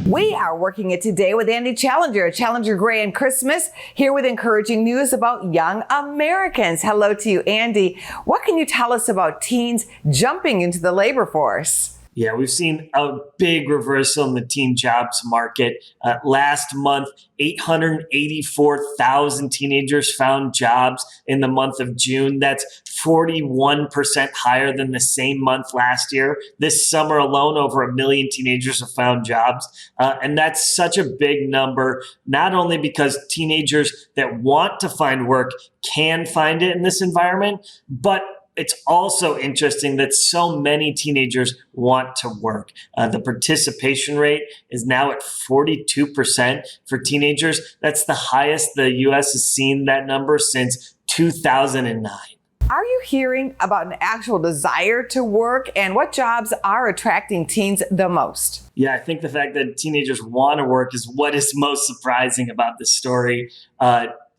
We are working it today with Andy Challenger, Challenger Gray and Christmas, here with encouraging news about young Americans. Hello to you, Andy. What can you tell us about teens jumping into the labor force? Yeah, we've seen a big reversal in the teen jobs market. Last month, 884,000 teenagers found jobs in the month of June. That's 41% higher than the same month last year. This summer alone, over 1 million teenagers have found jobs. And that's such a big number, not only because teenagers that want to find work can find it in this environment, but it's also interesting that so many teenagers want to work. The participation rate is now at 42% for teenagers. That's the highest the U.S. has seen that number since 2009. Are you hearing about an actual desire to work, and what jobs are attracting teens the most? Yeah, I think the fact that teenagers want to work is what is most surprising about this story.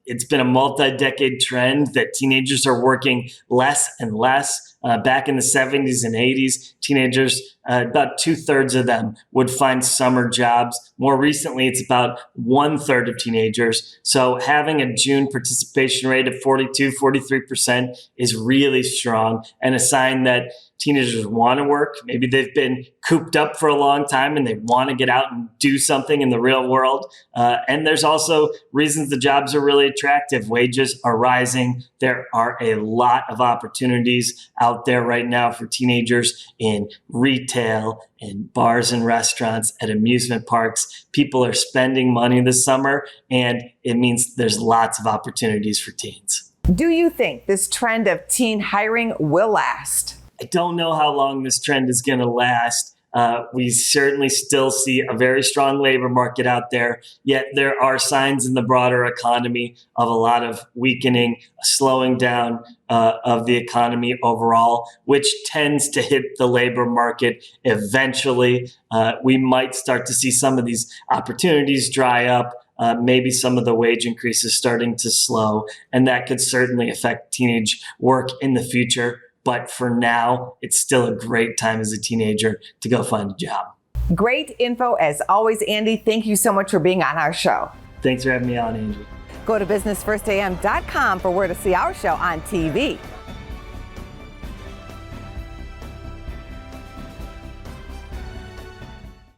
It's been a multi-decade trend that teenagers are working less and less. Back in the 70s and 80s, teenagers, about 2/3 of them would find summer jobs. More recently, it's about 1/3 of teenagers. So having a June participation rate of 43% is really strong and a sign that teenagers want to work. Maybe they've been cooped up for a long time and they want to get out and do something in the real world. And there's also reasons the jobs are really attractive. Wages are rising. There are a lot of opportunities out there right now for teenagers in retail, in bars and restaurants, at amusement parks. People are spending money this summer, and it means there's lots of opportunities for teens. Do you think this trend of teen hiring will last? I don't know how long this trend is going to last. We certainly still see a very strong labor market out there, yet there are signs in the broader economy of a lot of weakening, slowing down of the economy overall, which tends to hit the labor market eventually. We might start to see some of these opportunities dry up. Maybe some of the wage increases starting to slow, and that could certainly affect teenage work in the future. But for now, it's still a great time as a teenager to go find a job. Great info as always, Andy. Thank you so much for being on our show. Thanks for having me on, Angie. Go to businessfirstam.com for where to see our show on TV.